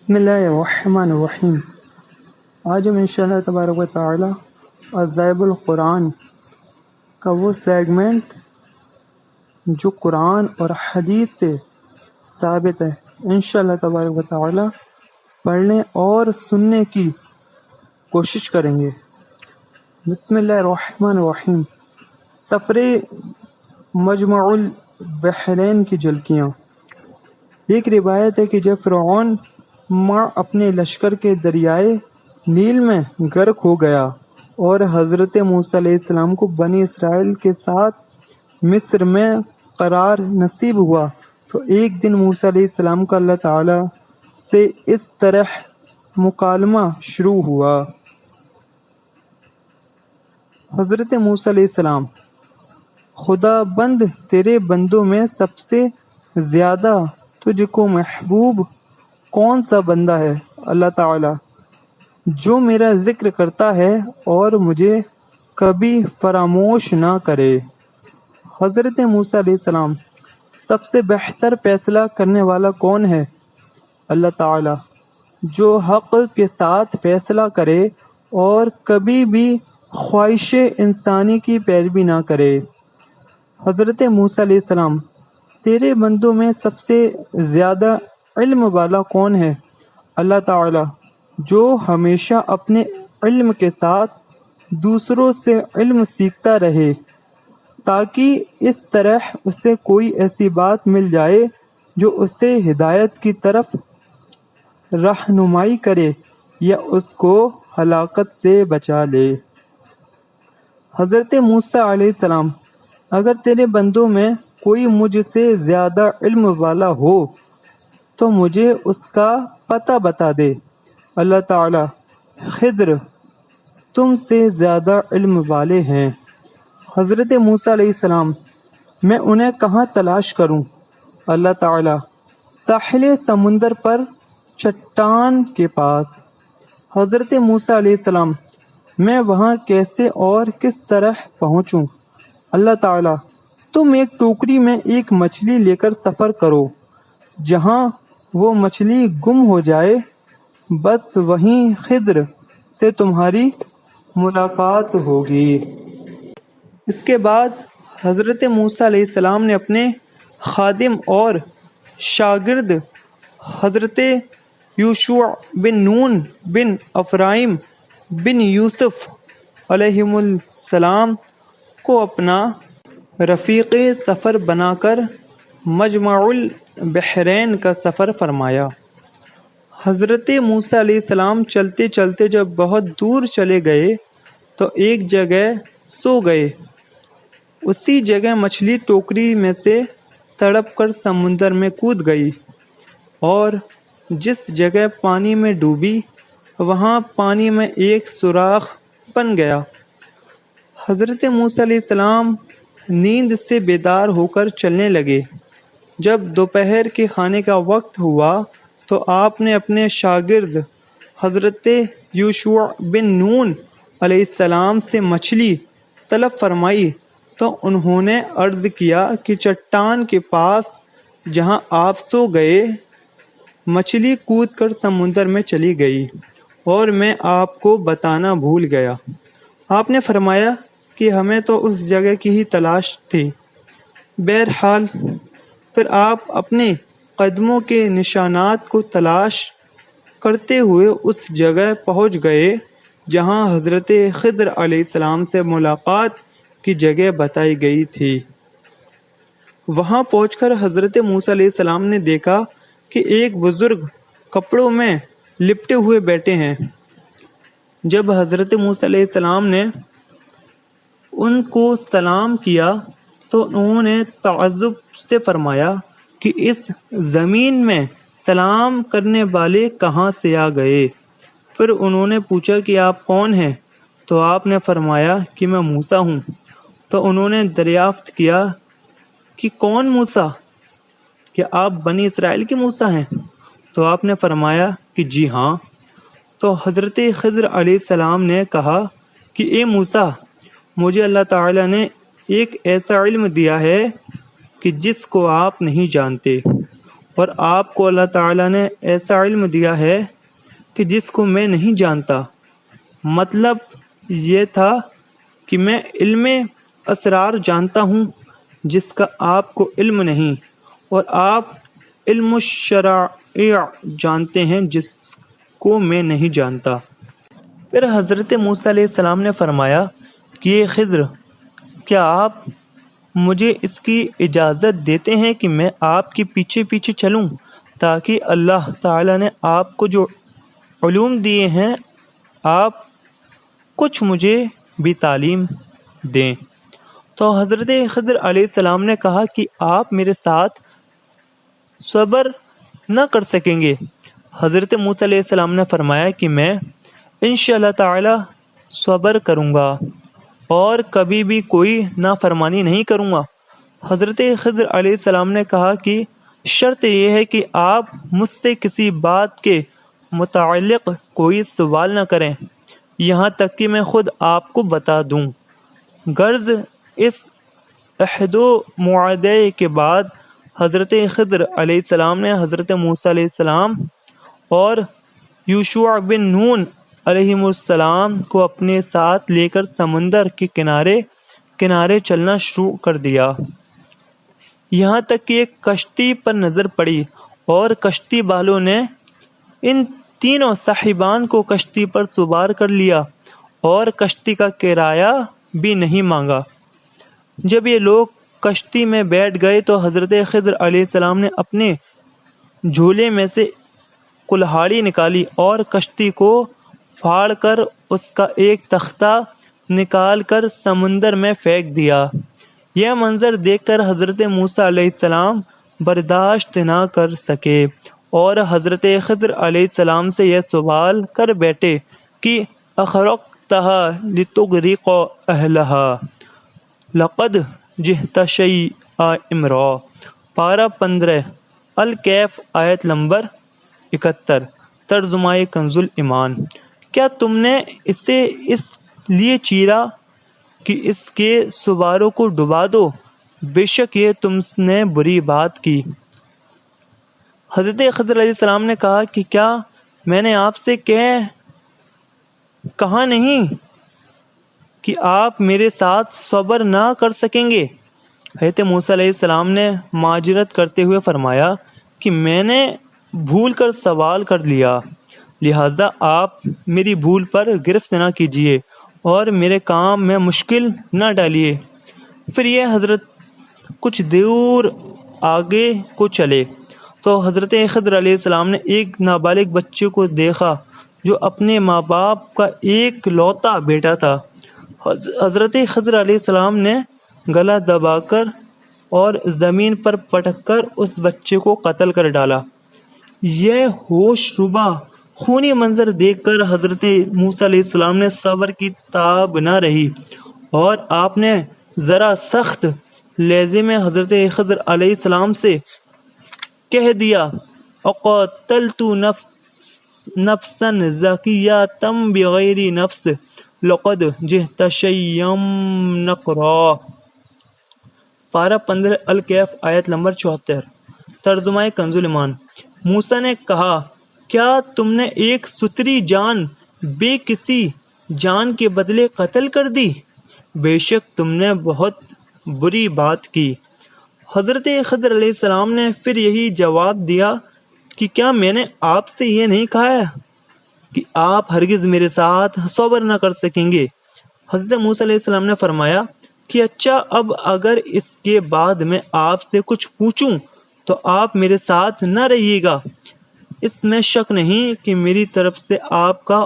بسم اللہ الرحمن الرحیم۔ آج ہم انشاءاللہ تبارک و تعالی عجائب القرآن کا وہ سیگمنٹ جو قرآن اور حدیث سے ثابت ہے انشاءاللہ تبارک و تعالی پڑھنے اور سننے کی کوشش کریں گے۔ بسم اللہ الرحمن الرحیم۔ سفر مجمع البحرین کی جھلکیاں۔ ایک روایت ہے کہ جب فرعون مع اپنے لشکر کے دریائے نیل میں غرق ہو گیا اور حضرت موسیٰ علیہ السلام کو بنی اسرائیل کے ساتھ مصر میں قرار نصیب ہوا تو ایک دن موسیٰ علیہ السلام کا اللہ تعالی سے اس طرح مکالمہ شروع ہوا۔ حضرت موسیٰ علیہ السلام: خدا بند تیرے بندوں میں سب سے زیادہ تجھ کو محبوب کون سا بندہ ہے؟ اللہ تعالی: جو میرا ذکر کرتا ہے اور مجھے کبھی فراموش نہ کرے۔ حضرت موسیٰ علیہ السلام: سب سے بہتر فیصلہ کرنے والا کون ہے؟ اللہ تعالی: جو حق کے ساتھ فیصلہ کرے اور کبھی بھی خواہش انسانی کی پیروی نہ کرے۔ حضرت موسیٰ علیہ السلام: تیرے بندوں میں سب سے زیادہ علم والا کون ہے؟ اللہ تعالی: جو ہمیشہ اپنے علم کے ساتھ دوسروں سے علم سیکھتا رہے تاکہ اس طرح اسے کوئی ایسی بات مل جائے جو اسے ہدایت کی طرف رہنمائی کرے یا اس کو ہلاکت سے بچا لے۔ حضرت موسیٰ علیہ السلام: اگر تیرے بندوں میں کوئی مجھ سے زیادہ علم والا ہو تو مجھے اس کا پتہ بتا دے۔ اللہ تعالی: خضر تم سے زیادہ علم والے ہیں۔ حضرت موسیٰ علیہ السلام: میں انہیں کہاں تلاش کروں؟ اللہ تعالی: ساحل سمندر پر چٹان کے پاس۔ حضرت موسیٰ علیہ السلام: میں وہاں کیسے اور کس طرح پہنچوں؟ اللہ تعالی: تم ایک ٹوکری میں ایک مچھلی لے کر سفر کرو، جہاں وہ مچھلی گم ہو جائے بس وہیں خضر سے تمہاری ملاقات ہوگی۔ اس کے بعد حضرت موسیٰ علیہ السلام نے اپنے خادم اور شاگرد حضرت یوشع بن نون بن افرایم بن یوسف علیہم السلام کو اپنا رفیق سفر بنا کر مجمع البحرین کا سفر فرمایا۔ حضرت موسیٰ علیہ السلام چلتے چلتے جب بہت دور چلے گئے تو ایک جگہ سو گئے۔ اسی جگہ مچھلی ٹوکری میں سے تڑپ کر سمندر میں کود گئی اور جس جگہ پانی میں ڈوبی وہاں پانی میں ایک سوراخ بن گیا۔ حضرت موسیٰ علیہ السلام نیند سے بیدار ہو کر چلنے لگے۔ جب دوپہر کے کھانے کا وقت ہوا تو آپ نے اپنے شاگرد حضرت یوشع بن نون علیہ السلام سے مچھلی طلب فرمائی تو انہوں نے عرض کیا کہ چٹان کے پاس جہاں آپ سو گئے مچھلی کود کر سمندر میں چلی گئی اور میں آپ کو بتانا بھول گیا۔ آپ نے فرمایا کہ ہمیں تو اس جگہ کی ہی تلاش تھی۔ بہرحال پھر آپ اپنے قدموں کے نشانات کو تلاش کرتے ہوئے اس جگہ پہنچ گئے جہاں حضرت خضر علیہ السلام سے ملاقات کی جگہ بتائی گئی تھی۔ وہاں پہنچ کر حضرت موسیٰ علیہ السلام نے دیکھا کہ ایک بزرگ کپڑوں میں لپٹے ہوئے بیٹھے ہیں۔ جب حضرت موسیٰ علیہ السلام نے ان کو سلام کیا تو انہوں نے تعجب سے فرمایا کہ اس زمین میں سلام کرنے والے کہاں سے آ گئے؟ پھر انہوں نے پوچھا کہ آپ کون ہیں؟ تو آپ نے فرمایا کہ میں موسیٰ ہوں۔ تو انہوں نے دریافت کیا کہ کون موسیٰ؟ کیا آپ بنی اسرائیل کے موسیٰ ہیں؟ تو آپ نے فرمایا کہ جی ہاں۔ تو حضرت خضر علیہ السلام نے کہا کہ اے موسیٰ، مجھے اللہ تعالی نے ایک ایسا علم دیا ہے کہ جس کو آپ نہیں جانتے۔ اور آپ کو اللہ تعالیٰ نے ایسا علم دیا ہے کہ جس کو میں نہیں جانتا۔ مطلب یہ تھا کہ میں علم اسرار جانتا ہوں جس کا آپ کو علم نہیں، اور آپ علم الشرائع جانتے ہیں جس کو میں نہیں جانتا۔ پھر حضرت موسیٰ علیہ السلام نے فرمایا کہ یہ خضر، کیا آپ مجھے اس کی اجازت دیتے ہیں کہ میں آپ کے پیچھے پیچھے چلوں تاکہ اللہ تعالیٰ نے آپ کو جو علوم دیے ہیں آپ کچھ مجھے بھی تعلیم دیں؟ تو حضرت خضر علیہ السلام نے کہا کہ آپ میرے ساتھ صبر نہ کر سکیں گے۔ حضرت موسیٰ علیہ السلام نے فرمایا کہ میں انشاءاللہ تعالی صبر کروں گا اور کبھی بھی کوئی نافرمانی نہیں کروں گا۔ حضرت خضر علیہ السلام نے کہا کہ شرط یہ ہے کہ آپ مجھ سے کسی بات کے متعلق کوئی سوال نہ کریں یہاں تک کہ میں خود آپ کو بتا دوں۔ غرض اس عہد و معاہدے کے بعد حضرت خضر علیہ السلام نے حضرت موسیٰ علیہ السلام اور یوشع بن نون علیہ السلام کو اپنے ساتھ لے کر سمندر کے کنارے چلنا شروع کر دیا، یہاں تک کہ ایک کشتی پر نظر پڑی اور کشتی والوں نے ان تینوں صاحبان کو کشتی پر سوار کر لیا اور کشتی کا کرایہ بھی نہیں مانگا۔ جب یہ لوگ کشتی میں بیٹھ گئے تو حضرت خضر علیہ السلام نے اپنے جھولے میں سے کلہاڑی نکالی اور کشتی کو پھاڑ کر اس کا ایک تختہ نکال کر سمندر میں پھینک دیا۔ یہ منظر دیکھ کر حضرت موسیٰ علیہ السلام برداشت نہ کر سکے اور حضرت خضر علیہ السلام سے یہ سوال کر بیٹھے کہ اخرقتها لتغرق اہلها لقد جئت شیئا امرا۔ پارہ 15 الکہف آیت نمبر 71، ترجمہ کنز الایمان۔ کیا تم نے اسے اس لیے چیرا کہ اس کے سواروں کو ڈبا دو؟ بے شک یہ تم نے بری بات کی۔ حضرت خضر علیہ السلام نے کہا کہ کیا میں نے آپ سے کہا نہیں کہ آپ میرے ساتھ صبر نہ کر سکیں گے؟ حضرت موسیٰ علیہ السلام نے معذرت کرتے ہوئے فرمایا کہ میں نے بھول کر سوال کر لیا، لہٰذا آپ میری بھول پر گرفت نہ کیجیے اور میرے کام میں مشکل نہ ڈالیے۔ پھر یہ حضرت کچھ دور آگے کو چلے تو حضرت خضر علیہ السلام نے ایک نابالغ بچے کو دیکھا جو اپنے ماں باپ کا ایک لوتا بیٹا تھا۔ حضرت خضر علیہ السلام نے گلا دبا کر اور زمین پر پٹک کر اس بچے کو قتل کر ڈالا۔ یہ ہوش ربا خونی منظر دیکھ کر حضرت موسیٰ علیہ السلام نے صبر کی تاب نہ رہی اور آپ نے ذرا سخت لہجے میں حضرت خضر علیہ السلام سے کہہ دیا، اقتلت نفسا زکیۃ بغیر نفس لقد جئت شیئا نکرا۔ پارہ 15 الکہف آیت نمبر 74، ترجمہ کنز الایمان۔ موسیٰ نے کہا، کیا تم نے ایک ستری جان بے کسی جان کے بدلے قتل کر دی؟ بے شک تم نے بہت بری بات کی۔ حضرت خضر علیہ السلام نے پھر یہی جواب دیا کہ کیا میں نے آپ سے یہ نہیں کہا کہ آپ ہرگز میرے ساتھ صبر نہ کر سکیں گے؟ حضرت موسیٰ علیہ السلام نے فرمایا کہ اچھا، اب اگر اس کے بعد میں آپ سے کچھ پوچھوں تو آپ میرے ساتھ نہ رہیے گا۔ اس میں شک نہیں کہ میری طرف سے آپ کا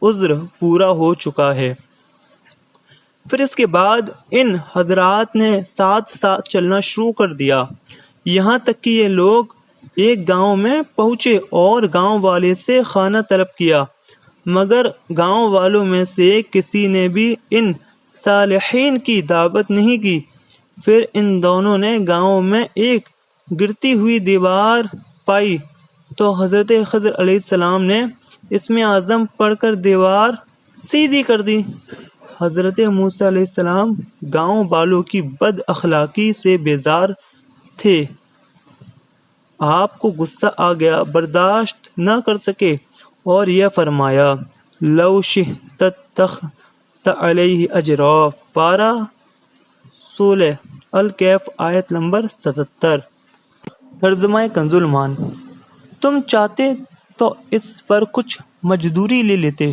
عذر پورا ہو چکا ہے۔ پھر اس کے بعد ان حضرات نے ساتھ ساتھ چلنا شروع کر دیا، یہاں تک کہ یہ لوگ ایک گاؤں میں پہنچے اور گاؤں والے سے کھانا طلب کیا، مگر گاؤں والوں میں سے کسی نے بھی ان صالحین کی دعوت نہیں کی۔ پھر ان دونوں نے گاؤں میں ایک گرتی ہوئی دیوار پائی تو حضرت خضر علیہ السلام نے اسم اعظم پڑھ کر دیوار سیدھی کر دی۔ حضرت موسیٰ علیہ السلام گاؤں والوں کی بد اخلاقی سے بیزار تھے آپ کو غصہ آ گیا، برداشت نہ کر سکے اور یہ فرمایا لو شئت اتخذت علیہ اجرا، پارہ سورہ الکہف آیت نمبر 77۔ ترجمہ کنز الایمان۔ تم چاہتے تو اس پر کچھ مزدوری لے لیتے۔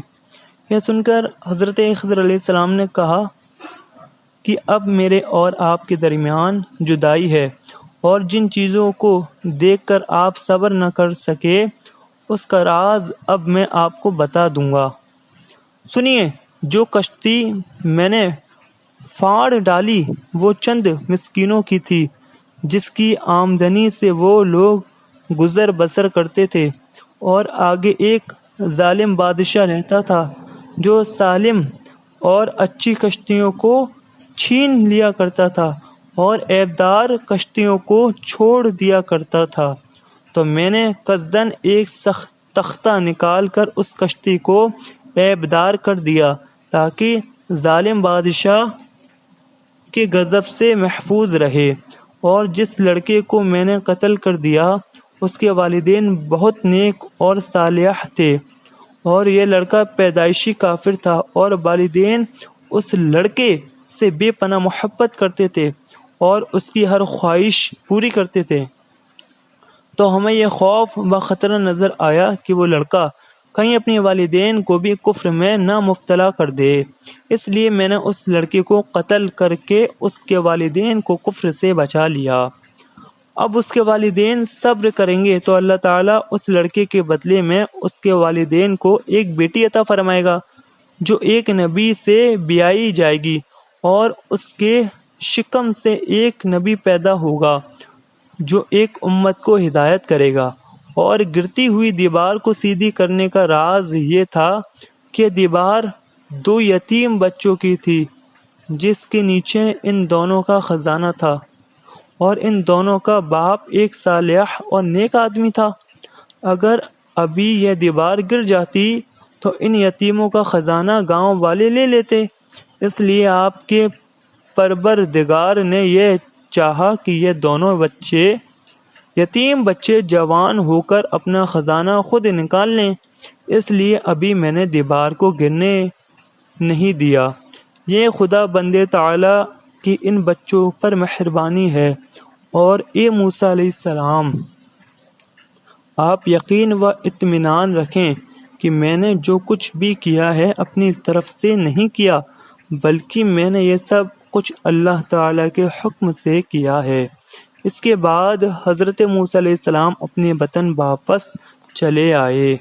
یہ سن کر حضرت خضر علیہ السلام نے کہا کہ اب میرے اور آپ کے درمیان جدائی ہے، اور جن چیزوں کو دیکھ کر آپ صبر نہ کر سکے اس کا راز اب میں آپ کو بتا دوں گا۔ سنیے، جو کشتی میں نے پھاڑ ڈالی وہ چند مسکینوں کی تھی، جس کی آمدنی سے وہ لوگ گزر بسر کرتے تھے، اور آگے ایک ظالم بادشاہ رہتا تھا جو سالم اور اچھی کشتیوں کو چھین لیا کرتا تھا اور عیبدار کشتیوں کو چھوڑ دیا کرتا تھا۔ تو میں نے قصداً ایک تختہ نکال کر اس کشتی کو عیبدار کر دیا تاکہ ظالم بادشاہ کے غضب سے محفوظ رہے، اور جس لڑکے کو میں نے قتل کر دیا اس کے والدین بہت نیک اور صالح تھے، اور یہ لڑکا پیدائشی کافر تھا، اور والدین اس لڑکے سے بے پناہ محبت کرتے تھے اور اس کی ہر خواہش پوری کرتے تھے۔ تو ہمیں یہ خوف و خطرہ نظر آیا کہ وہ لڑکا کہیں اپنے والدین کو بھی کفر میں نہ مبتلا کر دے، اس لیے میں نے اس لڑکے کو قتل کر کے اس کے والدین کو کفر سے بچا لیا۔ اب اس کے والدین صبر کریں گے تو اللہ تعالیٰ اس لڑکے کے بدلے میں اس کے والدین کو ایک بیٹی عطا فرمائے گا جو ایک نبی سے بیائی جائے گی، اور اس کے شکم سے ایک نبی پیدا ہوگا جو ایک امت کو ہدایت کرے گا۔ اور گرتی ہوئی دیوار کو سیدھی کرنے کا راز یہ تھا کہ دیوار 2 یتیم بچوں کی تھی، جس کے نیچے ان دونوں کا خزانہ تھا، اور ان دونوں کا باپ ایک صالح اور نیک آدمی تھا۔ اگر ابھی یہ دیوار گر جاتی تو ان یتیموں کا خزانہ گاؤں والے لے لیتے، اس لیے آپ کے پروردگار نے یہ چاہا کہ یہ دونوں یتیم بچے جوان ہو کر اپنا خزانہ خود نکال لیں، اس لیے ابھی میں نے دیوار کو گرنے نہیں دیا۔ یہ خدا بندے تعالیٰ کی ان بچوں پر مہربانی ہے۔ اور اے موسیٰ علیہ السلام، آپ یقین و اطمینان رکھیں کہ میں نے جو کچھ بھی کیا ہے اپنی طرف سے نہیں کیا، بلکہ میں نے یہ سب کچھ اللہ تعالیٰ کے حکم سے کیا ہے۔ اس کے بعد حضرت موسیٰ علیہ السلام اپنے وطن واپس چلے آئے۔